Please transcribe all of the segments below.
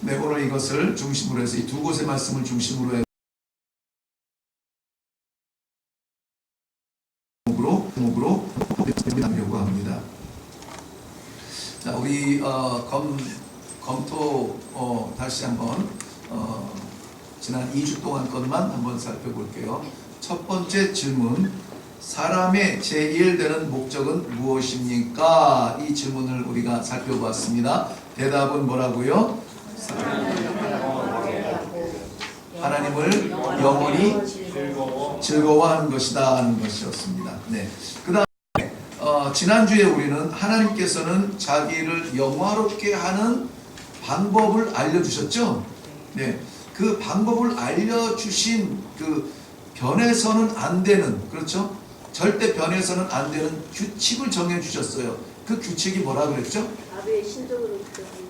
네, 오늘 이것을 중심으로 해서 이 두 곳의 말씀을 중심으로 해서 목으로 나누려고 합니다. 자, 우리 검토 다시 한번 지난 2주 동안 것만 한번 살펴볼게요. 첫 번째 질문, 사람의 제1되는 목적은 무엇입니까? 이 질문을 우리가 살펴봤습니다. 대답은 뭐라고요? 하나님을 영원히 즐거워하는 것이다 하는 것이었습니다. 네. 그 다음에 지난주에 우리는 하나님께서는 자기를 영화롭게 하는 방법을 알려주셨죠? 네. 그 방법을 알려주신 그 변해서는 안 되는, 그렇죠? 절대 변해서는 안 되는 규칙을 정해주셨어요. 그 규칙이 뭐라 그랬죠? 아비의 신정으로 기도합니다.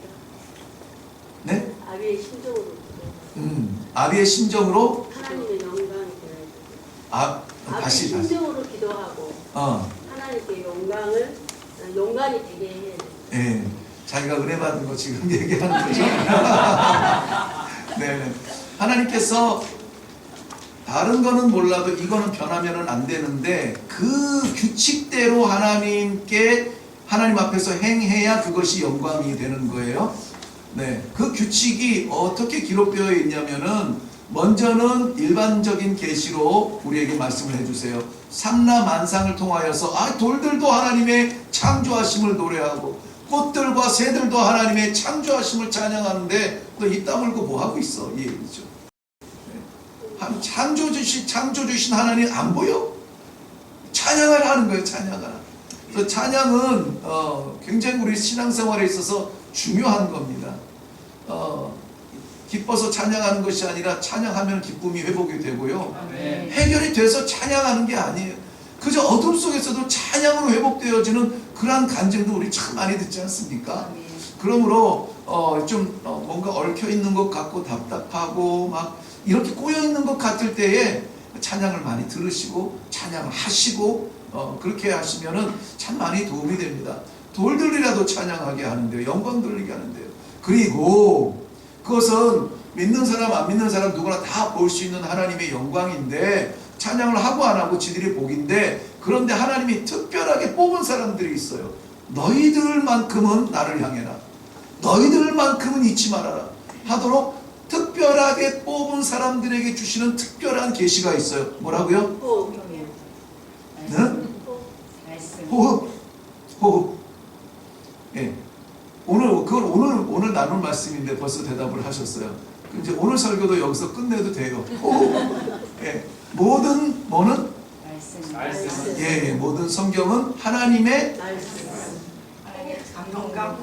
네? 아비의 신정으로 기도합니다. 아비의 심정으로 하나님의 영광이 되어야 돼요. 다시 신정으로 기도하고 하나님께 영광이 되게 해야 돼요. 예, 자기가 은혜 받은 거 지금 얘기하는 거죠. 네, 하나님께서 다른 거는 몰라도 이거는 변하면은 안 되는데 그 규칙대로 하나님 앞에서 행해야 그것이 영광이 되는 거예요. 네, 그 규칙이 어떻게 기록되어 있냐면은 먼저는 일반적인 계시로 우리에게 말씀을 해주세요. 삼라만상을 통하여서 돌들도 하나님의 창조하심을 노래하고 꽃들과 새들도 하나님의 창조하심을 찬양하는데 너 입 다물고 뭐 하고 있어? 이 얘기죠. 네. 창조 주신 하나님 안 보여? 찬양을 하는 거예요. 찬양을. 그래서 찬양은 굉장히 우리 신앙생활에 있어서 중요한 겁니다. 기뻐서 찬양하는 것이 아니라 찬양하면 기쁨이 회복이 되고요. 해결이 돼서 찬양하는 게 아니에요. 그저 어둠 속에서도 찬양으로 회복되어지는 그러한 간증도 우리 참 많이 듣지 않습니까? 그러므로 좀 뭔가 얽혀있는 것 같고 답답하고 막 이렇게 꼬여있는 것 같을 때에 찬양을 많이 들으시고 찬양을 하시고 그렇게 하시면은 참 많이 도움이 됩니다. 돌들이라도 찬양하게 하는데요. 영광 돌리게 하는데요. 그리고 그것은 믿는 사람 안 믿는 사람 누구나 다 볼 수 있는 하나님의 영광인데 찬양을 하고 안 하고 지들이 복인데, 그런데 하나님이 특별하게 뽑은 사람들이 있어요. 너희들만큼은 나를 향해라, 너희들만큼은 잊지 말아라 하도록 특별하게 뽑은 사람들에게 주시는 특별한 계시가 있어요. 뭐라고요? 호흡. 예. 오늘 나눌 말씀인데 벌써 대답을 하셨어요. 이제 오늘 설교도 여기서 끝내도 돼요. 예. 모든 말씀. 예, 모든 성경은 하나님의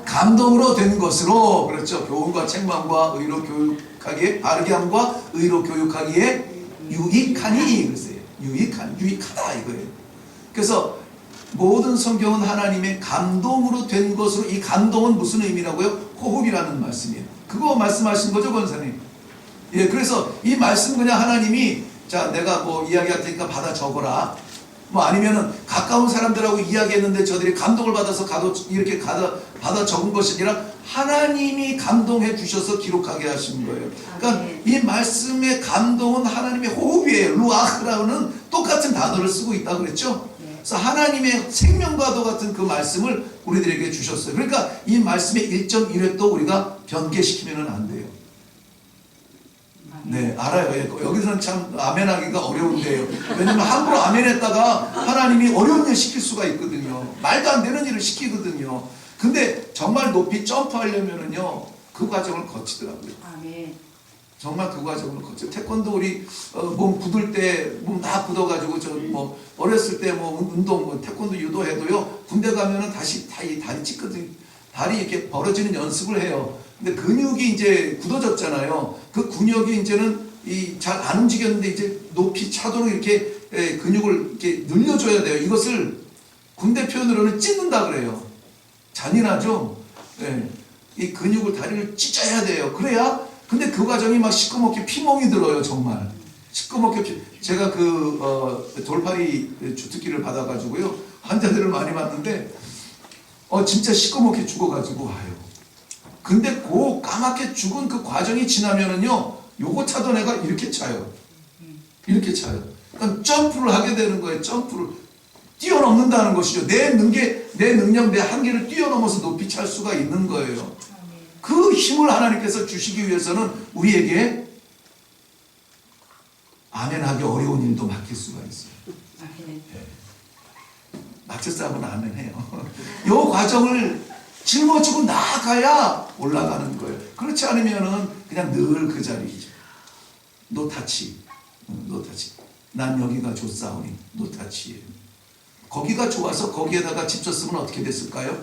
감동으로 된 것으로, 그렇죠. 교훈과 책망과 의로 교육하기에, 바르게 함과 의로 교육하기에 유익하니, 그랬어요. 유익하다 이거예요. 그래서 모든 성경은 하나님의 감동으로 된 것으로, 이 감동은 무슨 의미라고요? 호흡이라는 말씀이에요. 그거 말씀하신 거죠, 권사님? 예, 그래서 이 말씀 그냥 하나님이 자, 내가 뭐 이야기할 테니까 받아 적어라. 뭐 아니면은 가까운 사람들하고 이야기했는데 저들이 감동을 받아서 이렇게 받아 적은 것이 아니라 하나님이 감동해 주셔서 기록하게 하신 거예요. 그러니까 이 말씀의 감동은 하나님의 호흡이에요. 루아흐라는 똑같은 단어를 쓰고 있다고 그랬죠. 그래서 하나님의 생명과도 같은 그 말씀을 우리들에게 주셨어요. 그러니까 이 말씀의 1.1획도 우리가 변개시키면 안 돼요. 네, 알아요. 여기서는 참 아멘하기가 어려운데요. 왜냐면 함부로 아멘했다가 하나님이 어려운 일 시킬 수가 있거든요. 말도 안 되는 일을 시키거든요. 근데 정말 높이 점프하려면은요, 그 과정을 거치더라고요. 아멘. 정말 그 과정을 거쳐. 태권도 우리 몸 굳을 때 몸 다 굳어가지고 저 뭐 어렸을 때 뭐 운동 태권도 유도해도요, 군대 가면은 다시 다리 찢거든요. 다리 이렇게 벌어지는 연습을 해요. 근데 근육이 이제 굳어졌잖아요. 그 근육이 이제는 잘 안 움직였는데 이제 높이 차도록 이렇게 근육을 이렇게 늘려줘야 돼요. 이것을 군대 표현으로는 찢는다 그래요. 잔인하죠? 네. 이 근육을 다리를 찢어야 돼요. 그래야. 근데 그 과정이 막 시커멓게 피멍이 들어요. 정말 시커멓게. 제가 돌팔이 주특기를 받아가지고요, 환자들을 많이 봤는데 진짜 시커멓게 죽어가지고 와요. 근데 그 까맣게 죽은 그 과정이 지나면은요, 요거 차던 애가 이렇게 차요. 이렇게 차요. 그러니까 점프를 하게 되는 거예요. 점프를 뛰어넘는다는 것이죠. 내 능력, 내 한계를 뛰어넘어서 높이 찰 수가 있는 거예요. 그 힘을 하나님께서 주시기 위해서는 우리에게 아멘하기 어려운 일도 맡길 수가 있어요. 맡을 사람은 아멘해요. 이 과정을 짊어지고 나아가야 올라가는 거예요. 그렇지 않으면은 그냥 늘 그 자리죠. 노타치. 난 여기가 좋사오니 노타치예요. 거기가 좋아서 거기에다가 집 졌으면 어떻게 됐을까요?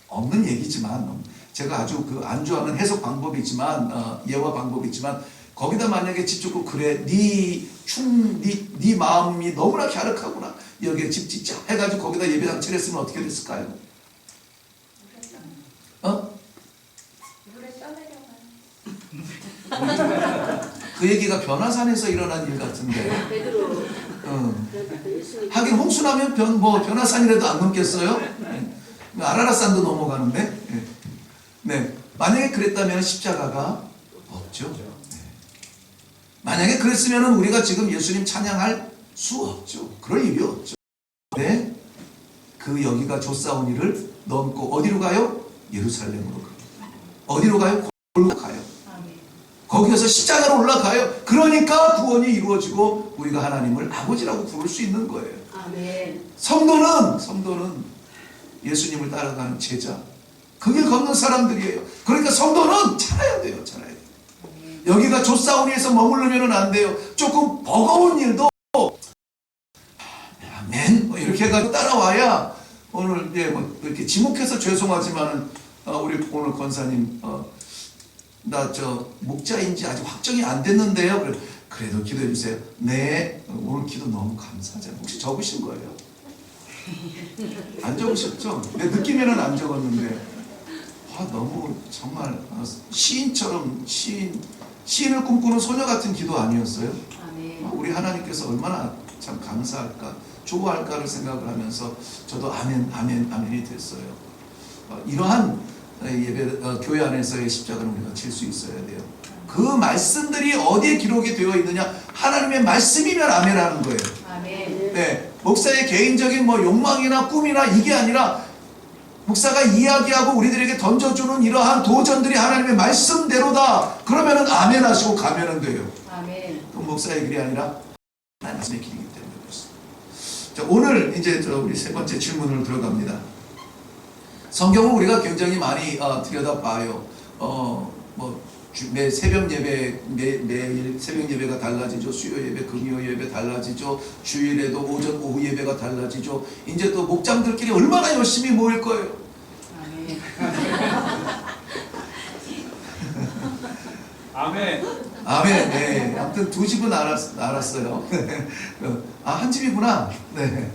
없는 얘기지만, 제가 아주 안 좋아하는 해석 방법이지만, 예화 방법이지만, 거기다 만약에 집 짓고, 그래, 네 마음이 너무나 갸륵하구나, 여기에 집 짓자 해가지고 거기다 예배당 차렸으면 어떻게 됐을까요? 물에 떠내려가요. 그 얘기가 변화산에서 일어난 일 같은데. 베드로 하긴 홍수나면 변화산이라도 안 넘겠어요? 아라라산도 넘어가는데. 네. 만약에 그랬다면 십자가가 없죠. 네. 만약에 그랬으면 우리가 지금 예수님 찬양할 수 없죠. 그럴 일이 없죠. 네. 그 여기가 좋사오니를 넘고 어디로 가요? 예루살렘으로 가요. 어디로 가요? 골로 가요. 거기에서 십자가로 올라가요. 그러니까 구원이 이루어지고 우리가 하나님을 아버지라고 부를 수 있는 거예요. 아멘. 성도는 예수님을 따라가는 제자, 그 길 걷는 사람들이에요. 그러니까 성도는 살아야 돼요. 살아야 돼요. 여기가 조사오니에서 머무르면 안 돼요. 조금 버거운 일도 아멘 이렇게 해가지고 따라와야, 오늘 이렇게 지목해서 죄송하지만은 우리 오늘 권사님 나 목자인지 아직 확정이 안 됐는데요. 그래도 기도해 주세요. 네, 오늘 기도 너무 감사하잖아요. 혹시 적으신 거예요? 안 적으셨죠? 내 느낌에는 안 적었는데, 너무 정말 시인처럼 시인을 꿈꾸는 소녀 같은 기도 아니었어요? 우리 하나님께서 얼마나 참 감사할까, 좋아할까를 생각을 하면서 저도 아멘이 됐어요. 이러한 교회 안에서의 십자가는 우리가 칠 수 있어야 돼요. 그 말씀들이 어디에 기록이 되어 있느냐? 하나님의 말씀이면 아멘하는 거예요. 아멘. 네, 목사의 개인적인 욕망이나 꿈이나 이게 아니라, 목사가 이야기하고 우리들에게 던져주는 이러한 도전들이 하나님의 말씀대로다. 그러면은 아멘 하시고 가면은 돼요. 아멘. 그 목사의 길이 아니라 하나님의 말씀의 길이기 때문에 그렇습니다. 자, 오늘 이제 우리 세 번째 질문으로 들어갑니다. 성경을 우리가 굉장히 많이 들여다봐요. 매 새벽 예배, 매일 새벽 예배가 달라지죠. 수요 예배, 금요 예배 달라지죠. 주일에도 오전, 오후 예배가 달라지죠. 이제 또 목장들끼리 얼마나 열심히 모일 거예요. 아멘. 아멘. 아멘. 네. 아무튼 두 집은 알았어요. 한 집이구나. 네.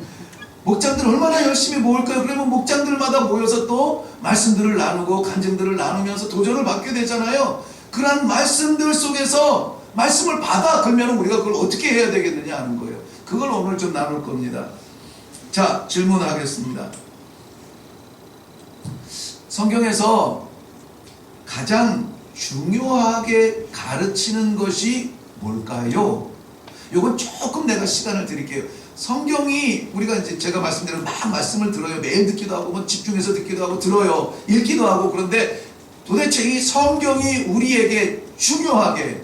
목장들 얼마나 열심히 모일까요? 그러면 목장들마다 모여서 또 말씀들을 나누고 간증들을 나누면서 도전을 받게 되잖아요. 그러한 말씀들 속에서 말씀을 받아, 그러면 우리가 그걸 어떻게 해야 되겠느냐 하는 거예요. 그걸 오늘 좀 나눌 겁니다. 자, 질문하겠습니다. 성경에서 가장 중요하게 가르치는 것이 뭘까요? 요건 조금 내가 시간을 드릴게요. 성경이 우리가 이제 제가 말씀대로 막 말씀을 들어요. 매일 듣기도 하고 집중해서 듣기도 하고 들어요. 읽기도 하고. 그런데 도대체 이 성경이 우리에게 중요하게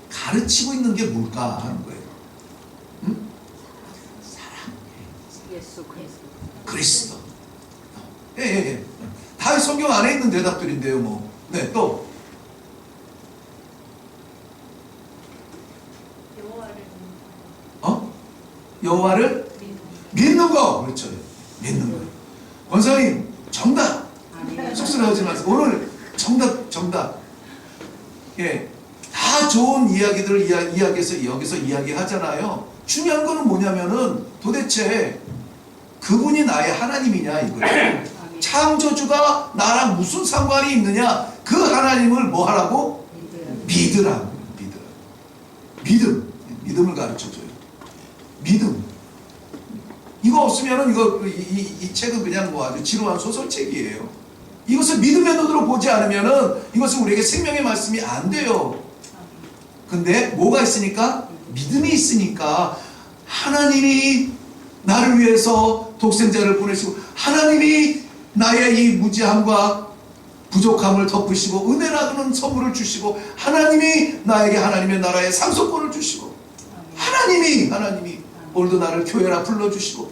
가르치고 있는 게 뭘까 하는 거예요. 응? 사랑. 예수 그리스도. 예. 다 성경 안에 있는 대답들인데요. 네, 또 여호와를 믿는 거. 그렇죠. 믿는 거. 권사님 정답. 쑥스러워하지 마세요. 오늘 정답. 예, 다 좋은 이야기들을 이야기해서 여기서 이야기하잖아요. 중요한 거는 뭐냐면은 도대체 그분이 나의 하나님이냐 이거예요. 창조주가 나랑 무슨 상관이 있느냐? 그 하나님을 뭐 하라고? 믿으라고. 믿음을 가르쳐줘요. 믿음. 이거 없으면은 이 책은 그냥 아주 지루한 소설책이에요. 이것을 믿음의 눈으로 보지 않으면은 이것은 우리에게 생명의 말씀이 안 돼요. 근데 뭐가 있으니까? 믿음이 있으니까 하나님이 나를 위해서 독생자를 보내시고 하나님이 나의 이 무지함과 부족함을 덮으시고 은혜라는 선물을 주시고 하나님이 나에게 하나님의 나라의 상속권을 주시고 하나님이 오늘도 나를 교회라 불러주시고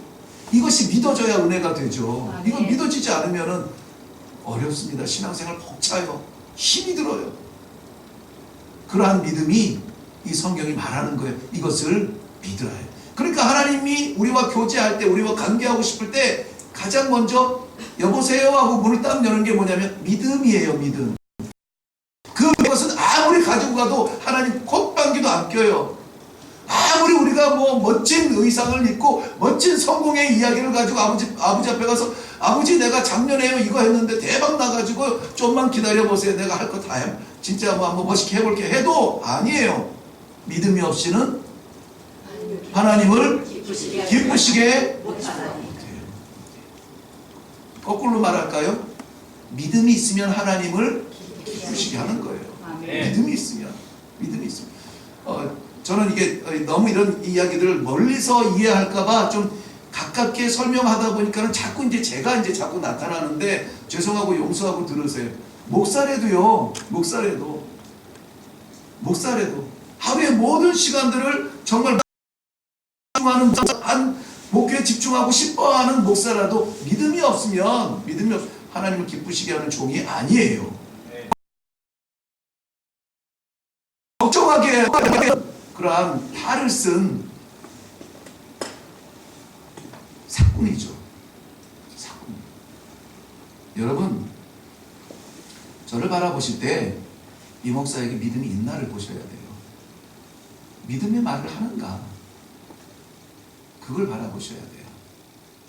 이것이 믿어져야 은혜가 되죠. 이거 믿어지지 않으면은 어렵습니다. 신앙생활 벅차요. 힘이 들어요. 그러한 믿음이 이 성경이 말하는 거예요. 이것을 믿으라 해요. 그러니까 하나님이 우리와 교제할 때 우리와 관계하고 싶을 때 가장 먼저 여보세요 하고 문을 딱 여는 게 뭐냐면 믿음이에요. 믿음. 그것은 아무리 가지고 가도 하나님 콧방귀도 안 껴요. 아무리 우리가 뭐 멋진 의상을 입고 멋진 성공의 이야기를 가지고 아버지 앞에 가서 아버지 내가 작년에 이거 했는데 대박 나가지고 좀만 기다려보세요. 내가 할 거 다 해. 진짜 뭐 한번 멋있게 해볼게 해도 아니에요. 믿음이 없이는 하나님을 기쁘시게 못해요. 거꾸로 말할까요? 믿음이 있으면 하나님을 기쁘시게 하는 거예요. 믿음이 있으면. 저는 이게 너무 이런 이야기들을 멀리서 이해할까봐 좀 가깝게 설명하다 보니까는 자꾸 제가 자꾸 나타나는데 죄송하고 용서하고 들으세요. 목사래도 하루의 모든 시간들을 정말 목회에 집중하고 싶어하는 목사라도 믿음이 없으면 하나님을 기쁘시게 하는 종이 아니에요. 걱정하게 그러한 탈을 쓴 사꾼이죠. 사꾼. 여러분, 저를 바라보실 때 이 목사에게 믿음이 있나를 보셔야 돼요. 믿음의 말을 하는가? 그걸 바라보셔야 돼요.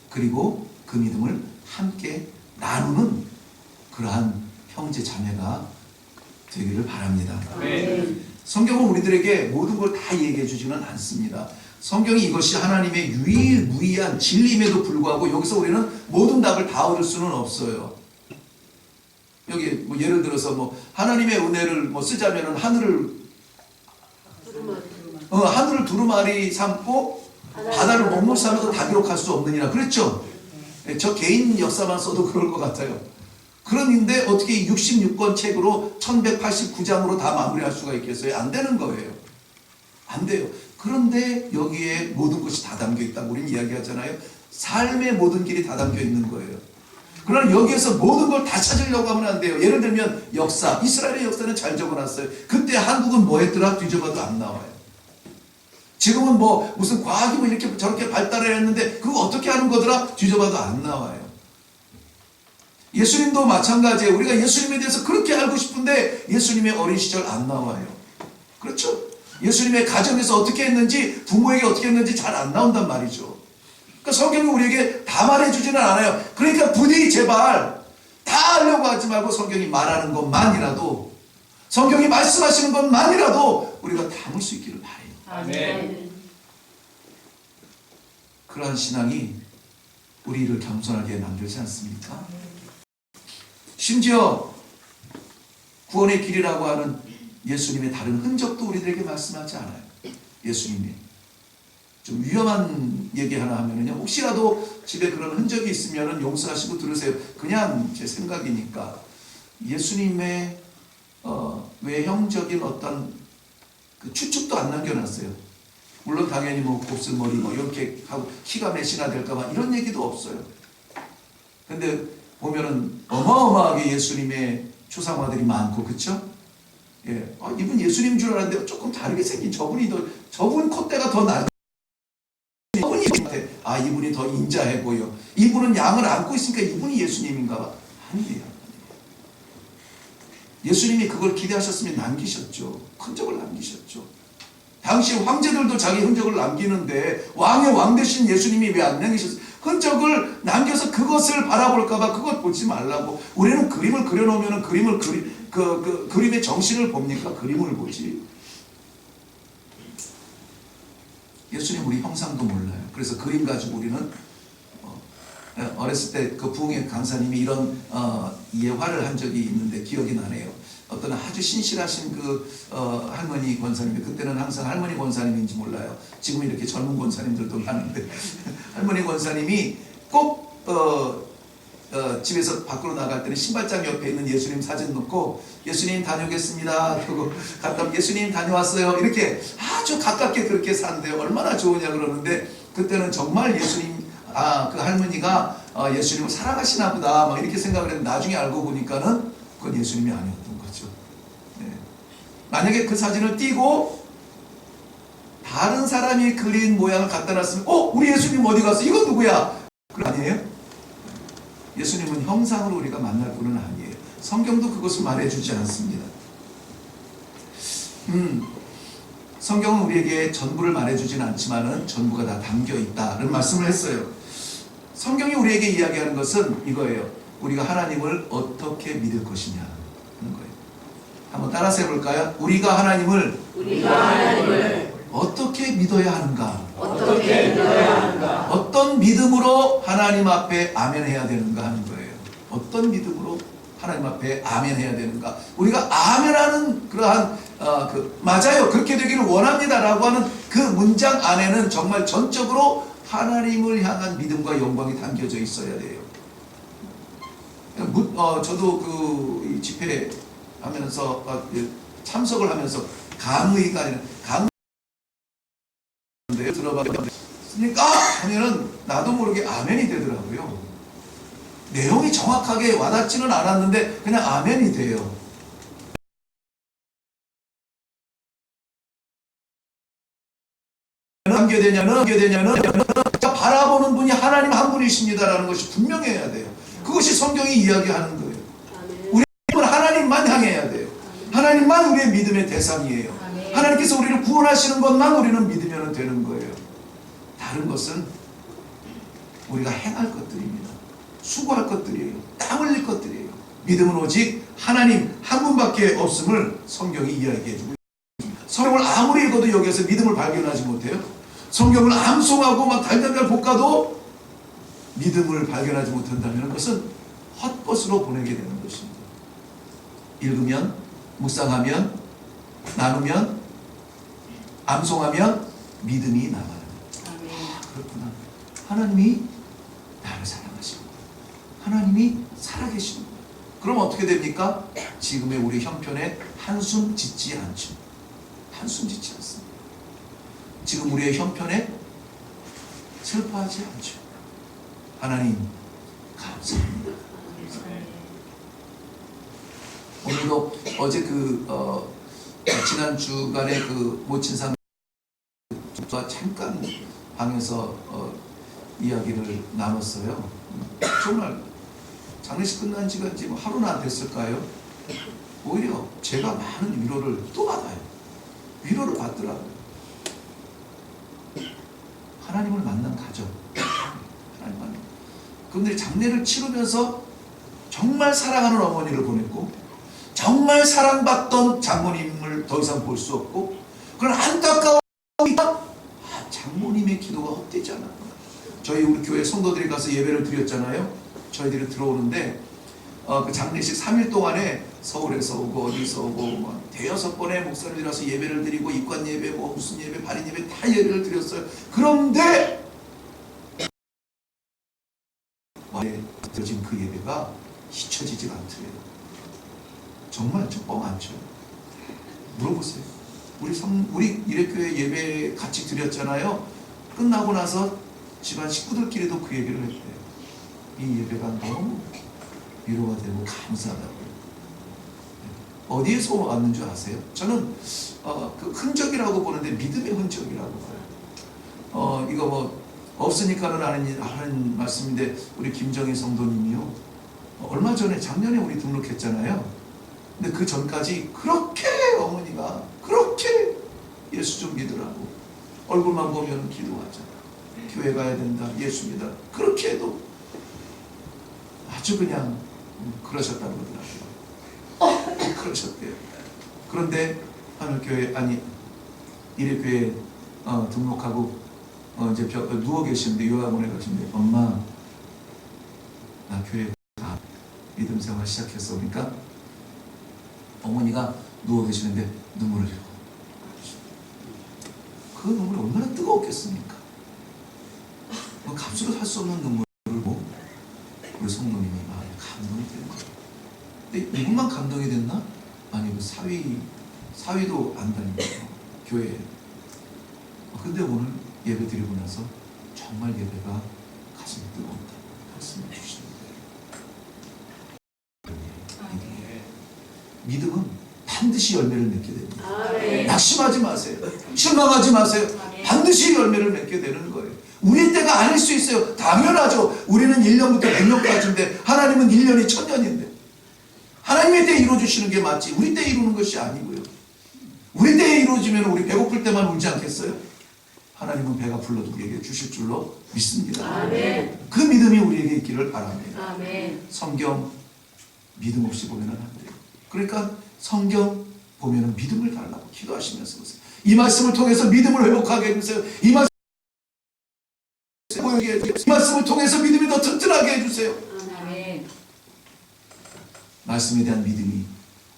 그리고 그 믿음을 함께 나누는 그러한 형제 자매가 되기를 바랍니다. 성경은 우리들에게 모든 걸 다 얘기해 주지는 않습니다. 성경이 이것이 하나님의 유일무이한 진리임에도 불구하고 여기서 우리는 모든 답을 다 얻을 수는 없어요. 여기 뭐 예를 들어서 뭐 하나님의 은혜를 뭐 쓰자면은 하늘을 두루마리 삼고 바다를 못못 삼아도 다 기록할 수 없느니라 그랬죠. 저 개인 역사만 써도 그럴 것 같아요. 그런데 어떻게 66권 책으로 1189장으로 다 마무리할 수가 있겠어요? 안 되는 거예요. 안 돼요. 그런데 여기에 모든 것이 다 담겨 있다고 우리는 이야기하잖아요. 삶의 모든 길이 다 담겨 있는 거예요. 그러나 여기에서 모든 걸 다 찾으려고 하면 안 돼요. 예를 들면 역사, 이스라엘의 역사는 잘 적어놨어요. 그때 한국은 뭐 했더라? 뒤져봐도 안 나와요. 지금은 뭐 무슨 과학이 뭐 이렇게 저렇게 발달을 했는데 그거 어떻게 하는 거더라? 뒤져봐도 안 나와요. 예수님도 마찬가지예요. 우리가 예수님에 대해서 그렇게 알고 싶은데 예수님의 어린 시절 안 나와요. 그렇죠? 예수님의 가정에서 어떻게 했는지 부모에게 어떻게 했는지 잘 안 나온단 말이죠. 그러니까 성경이 우리에게 다 말해주지는 않아요. 그러니까 부디 제발 다 하려고 하지 말고 성경이 말하는 것만이라도 성경이 말씀하시는 것만이라도 우리가 담을 수 있기를 바라요. 아멘. 그러한 신앙이 우리를 겸손하게 만들지 않습니까? 심지어 구원의 길이라고 하는 예수님의 다른 흔적도 우리들에게 말씀하지 않아요. 예수님이 좀 위험한 얘기 하나 하면은요, 혹시라도 집에 그런 흔적이 있으면은 용서하시고 들으세요. 그냥 제 생각이니까 예수님의 외형적인 어떤 그 추측도 안 남겨놨어요. 물론 당연히 뭐 곱슬머리 뭐 이렇게 하고 키가 몇이나 될까봐 이런 얘기도 없어요. 근데 보면은 어마어마하게 예수님의 초상화들이 많고, 그쵸? 예, 이분 예수님 줄 알았는데 조금 다르게 생긴 저분 콧대가 더 낮. 이분이 더 인자해 보여. 이분은 양을 안고 있으니까 이분이 예수님인가 봐. 아니에요. 예수님이 그걸 기대하셨으면 남기셨죠. 흔적을 남기셨죠. 당시 황제들도 자기 흔적을 남기는데 왕의 왕 되신 예수님이 왜 안 남기셨어요? 흔적을 남겨서 그것을 바라볼까봐 그것 보지 말라고. 우리는 그림을 그려놓으면 그림의 정신을 봅니까? 그림을 보지. 예수님 우리 형상도 몰라요. 그래서 그림 가지고 우리는 어렸을 때 그 부흥회 강사님이 이런 예화를 한 적이 있는데 기억이 나네요. 어떤 아주 신실하신 그 할머니 권사님이, 그때는 항상 할머니 권사님인지 몰라요. 지금 이렇게 젊은 권사님들도 많은데 할머니 권사님이 꼭 집에서 밖으로 나갈 때는 신발장 옆에 있는 예수님 사진 놓고 예수님 다녀오겠습니다. 그리고 갔다 예수님 다녀왔어요. 이렇게 아주 가깝게 그렇게 사는데요. 얼마나 좋으냐 그러는데 그때는 정말 예수님 그 할머니가 예수님을 사랑하시나 보다 막 이렇게 생각을 했는데 나중에 알고 보니까는 그건 예수님이 아니었던 거죠. 네. 만약에 그 사진을 띄고 다른 사람이 그린 모양을 갖다 놨으면 우리 예수님 어디 갔어? 이건 누구야? 그거 아니에요? 예수님은 형상으로 우리가 만날 분은 아니에요. 성경도 그것을 말해주지 않습니다. 성경은 우리에게 전부를 말해주진 않지만은 전부가 다 담겨있다는 말씀을 했어요. 성경이 우리에게 이야기하는 것은 이거예요. 우리가 하나님을 어떻게 믿을 것이냐 하는 거예요. 한번 따라서 해볼까요? 우리가 하나님을 어떻게 믿어야 하는가? 어떤 믿음으로 하나님 앞에 아멘 해야 되는가 하는 거예요. 어떤 믿음으로 하나님 앞에 아멘 해야 되는가? 우리가 아멘하는 그러한 맞아요, 그렇게 되기를 원합니다라고 하는 그 문장 안에는 정말 전적으로 하나님을 향한 믿음과 영광이 담겨져 있어야 돼요. 저도 그 집회 하면서 참석을 하면서 감의가 아니라 들어봤으니까 하면은 나도 모르게 아멘이 되더라고요. 내용이 정확하게 와닿지는 않았는데 그냥 아멘이 돼요. 어떻게 되냐면 바라보는 분이 하나님 한 분이십니다라는 것이 분명해야 돼요. 그것이 성경이 이야기하는 거예요. 우리는 하나님만 향해야 돼요. 하나님만 우리의 믿음의 대상이에요. 하나님께서 우리를 구원하시는 것만 우리는 믿으면 되는 거예요. 다른 것은 우리가 행할 것들입니다. 수고할 것들이에요. 땀 흘릴 것들이에요. 믿음은 오직 하나님 한 분밖에 없음을 성경이 이야기해 주고 있습니다. 성경을 아무리 읽어도 여기에서 믿음을 발견하지 못해요. 성경을 암송하고 막 달달달 볶아도 믿음을 발견하지 못한다면 그것은 헛것으로 보내게 되는 것입니다. 읽으면, 묵상하면, 나누면, 암송하면 믿음이 나와요. 그렇구나. 하나님이 나를 사랑하시는구나. 하나님이 살아계시는구나. 그럼 어떻게 됩니까? 지금의 우리 형편에 한숨 짓지 않죠. 한숨 짓지 않습니다. 지금 우리의 형편에 슬퍼하지 않죠. 하나님 감사합니다. 오늘도 어제 지난 주간에 모친상 잠깐 방에서 이야기를 나눴어요. 정말 장례식 끝난 지가 지금 하루나 됐을까요? 오히려 제가 많은 위로를 또 받아요. 위로를 받더라고요. 하나님을 만난 가정. 하나님 만난. 그분들이 장례를 치르면서 정말 사랑하는 어머니를 보냈고 정말 사랑받던 장모님을 더 이상 볼 수 없고 그런 안타까움이다. 장모님의 기도가 헛되지 않았구나. 저희 우리 교회 성도들이 가서 예배를 드렸잖아요. 저희들이 들어오는데 그 장례식 3일 동안에 서울에서 오고 어디서 오고 대여섯 번의 목사님들이 와서 예배를 드리고 입관 예배 무슨 예배 발인 예배 다 예배를 드렸어요. 그런데 드려진 그 예배가 잊혀지지가 않더래요. 정말 뻥 안 쳐요. 물어보세요. 우리 이래교회 예배 같이 드렸잖아요. 끝나고 나서 집안 식구들끼리도 그 얘기를 했대요. 이 예배가 너무 위로가 되고 감사하다고. 어디에서 왔는 줄 아세요? 저는 그 흔적이라고 보는데 믿음의 흔적이라고 봐요. 이거 없으니까는 하는 말씀인데 우리 김정희 성도님이요. 얼마 전에 작년에 우리 등록했잖아요. 근데 그 전까지 그렇게 어머니가 그렇게 예수 좀 믿으라고 얼굴만 보면 기도하잖아. 교회 가야 된다. 예수 믿어. 그렇게 해도 아주 그냥 그러셨다고 그러더라고요. 그러셨대요. 그런데 하늘교회 이래교회 등록하고 이제 누워 계시는데 요양원에 가시는데 엄마 나 교회 가 믿음 생활 시작했어. 그러니까 어머니가 누워 계시는데 눈물을 흘리고, 그 눈물이 얼마나 뜨거웠겠습니까? 뭐 값으로 살 수 없는 눈물을 보고 우리 성도님이 마음에 감동이 되는 거예요. 근데 이것만 감동이 됐나? 아니, 그 사위도 안 다니고 교회에. 근데 오늘 예배 드리고 나서 정말 예배가 가슴이 뜨거웠다 말씀해 주시는 거예요. 믿음은 반드시 열매를 맺게 됩니다. 낙심하지 마세요. 실망하지 마세요. 반드시 열매를 맺게 되는 거예요. 우리 때가 아닐 수 있어요. 당연하죠. 우리는 1년부터 100년까지인데 하나님은 1년이 1000년인데 하나님의 때에 이루어주시는 게 맞지 우리 때에 이루는 것이 아니고요. 우리 때에 이루어지면 우리 배고플 때만 울지 않겠어요? 하나님은 배가 불러도 우리에게 주실 줄로 믿습니다. 아멘. 그 믿음이 우리에게 있기를 바랍니다. 아멘. 성경 믿음 없이 보면 안 돼요. 그러니까 성경 보면 믿음을 달라고 기도하시면서 보세요. 이 말씀을 통해서 믿음을 회복하게 해주세요. 이 말씀을 통해서 믿음이 더 튼튼하게 해주세요. 아멘. 말씀에 대한 믿음이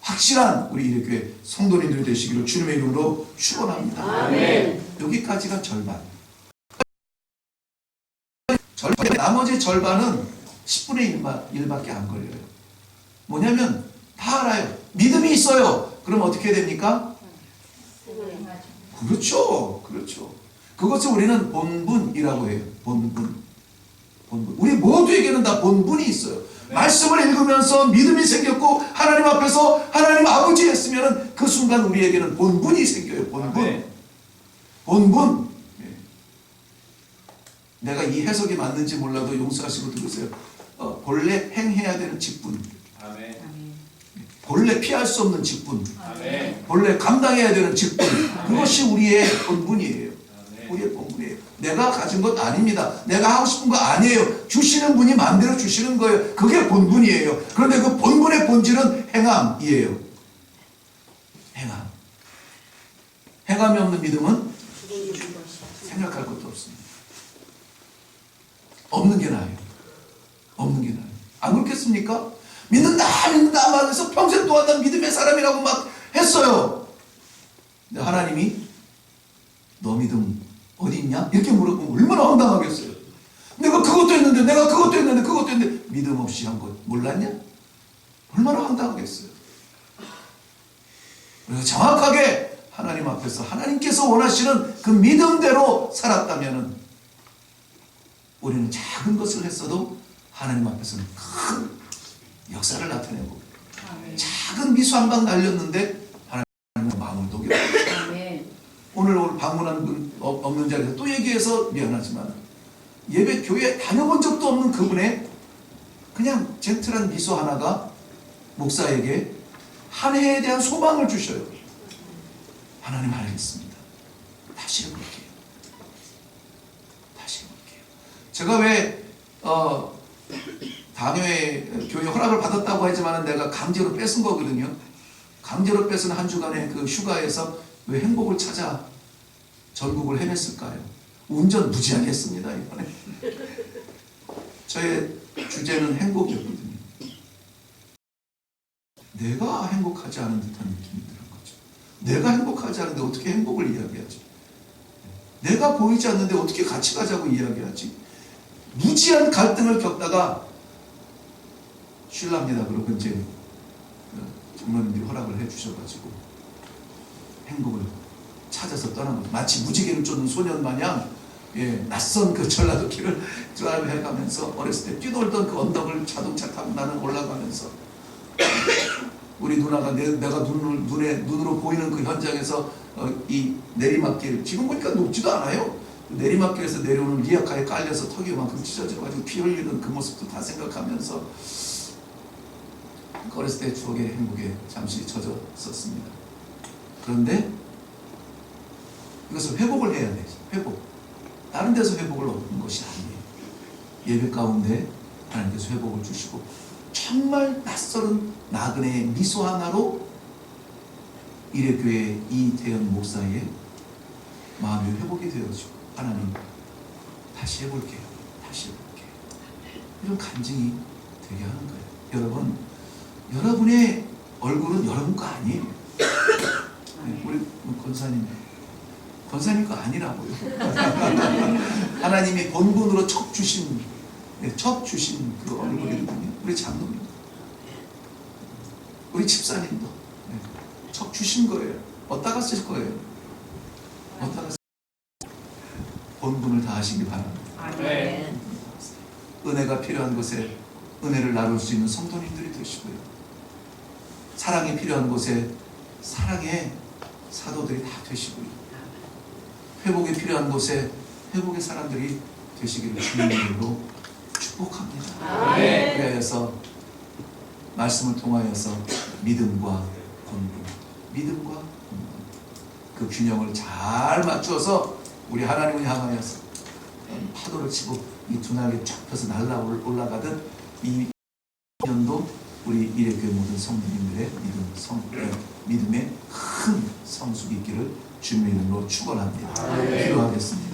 확실한 우리 이래교회 성도님들이 되시기를 주님의 이름으로 축원합니다. 아멘. 여기까지가 절반. 나머지 절반은 10분의 1밖에 안 걸려요. 뭐냐면 다 알아요. 믿음이 있어요. 그럼 어떻게 됩니까? 그렇죠. 그것을 우리는 본분이라고 해요. 본분. 우리 모두에게는 다 본분이 있어요. 말씀을 읽으면서 믿음이 생겼고 하나님 앞에서 하나님 아버지 했으면 그 순간 우리에게는 본분이 생겨요. 본분. 내가 이 해석이 맞는지 몰라도 용서하시고 들으세요. 본래 행해야 되는 직분. 본래 피할 수 없는 직분. 본래 감당해야 되는 직분. 그것이 우리의 본분이에요. 우리의 본분이에요. 내가 가진 것 아닙니다. 내가 하고 싶은 거 아니에요. 주시는 분이 마음대로 주시는 거예요. 그게 본분이에요. 그런데 그 본분의 본질은 행함이에요. 행함이 없는 믿음은 생각할 것도 없습니다. 없는 게 나아요. 안 그렇겠습니까? 믿는다 말해서 평생 동안 난 믿음의 사람이라고 막 했어요. 근데 하나님이 너 믿음 어디 있냐? 이렇게 물어보면 얼마나 황당하겠어요. 내가 그것도 했는데 믿음 없이 한 것 몰랐냐? 얼마나 황당하겠어요. 그래서 정확하게 하나님 앞에서 하나님께서 원하시는 그 믿음대로 살았다면 우리는 작은 것을 했어도 하나님 앞에서는 큰 역사를 나타내고 작은 미수 한 방 날렸는데 하나님의 마음을 녹여요. 오늘 방문한 분 없는 자리에서 또 얘기해서 미안하지만 예배 교회 다녀본 적도 없는 그분의 그냥 젠틀한 미소 하나가 목사에게 한 해에 대한 소망을 주셔요. 하나님 알겠습니다. 다시 해볼게요. 제가 왜 당뇨에 교회 허락을 받았다고 하지만 내가 강제로 뺏은 거거든요. 강제로 뺏은 한 주간의 그 휴가에서 왜 행복을 찾아 전국을 헤맸을까요? 운전 무지하게 했습니다. 이번에 저의 주제는 행복이었거든요. 내가 행복하지 않은 듯한 느낌이 드는 거죠. 내가 행복하지 않은데 어떻게 행복을 이야기하지? 내가 보이지 않는데 어떻게 같이 가자고 이야기하지? 무지한 갈등을 겪다가 쉴랍니다. 그러고 이제 장로님들이 허락을 해주셔가지고 행복을 찾아서 떠난 거죠. 마치 무지개를 쫓는 소년 마냥 낯선 그 전라도 길을 드라이브 해가면서 어렸을 때 뛰놀던 그 언덕을 자동차 타고 나는 올라가면서 우리 누나가 내가 눈으로 보이는 그 현장에서 이 내리막길 지금 보니까 높지도 않아요. 내리막길에서 내려오는 리아카에 깔려서 턱이 요만큼 찢어져가지고 피 흘리는 그 모습도 다 생각하면서 어렸을 때 추억의 행복에 잠시 젖었었습니다. 그런데 이것을 회복을 해야 되죠. 다른 데서 회복을 얻는 것이 아니에요. 예배 가운데 하나님께서 회복을 주시고 정말 낯설은 나그네의 미소 하나로 이래교회 이태현 목사의 마음이 회복이 되어지고 하나님 다시 해볼게요. 이런 간증이 되게 하는 거예요. 여러분, 여러분의 얼굴은 여러분 거 아니에요. 네, 우리 권사님 거 아니라고요. 하나님이 본분으로 척 주신 그 얼굴이거든요. 우리 장로님, 우리 집사님도 척 주신 거예요. 어디다가 쓸 거예요? 어디다가 본분을 다하시기 바랍니다. 아멘. 은혜가 필요한 곳에 은혜를 나눌 수 있는 성도님들이 되시고요. 사랑이 필요한 곳에 사랑의 사도들이 다 되시고요. 회복이 필요한 곳에 회복의 사람들이 되시기를 주님의 이름으로 축복합니다. 그래서 말씀을 통하여서 믿음과 본분, 그 균형을 잘 맞추어서 우리 하나님을 향하여서 파도를 치고 이 두 날개 쫙 펴서 날아 올라가던 이 년도 우리 미래교회 모든 성도님들의 믿음의 큰 성숙이 있기를 주님의 이름으로 축원합니다. 기도하겠습니다.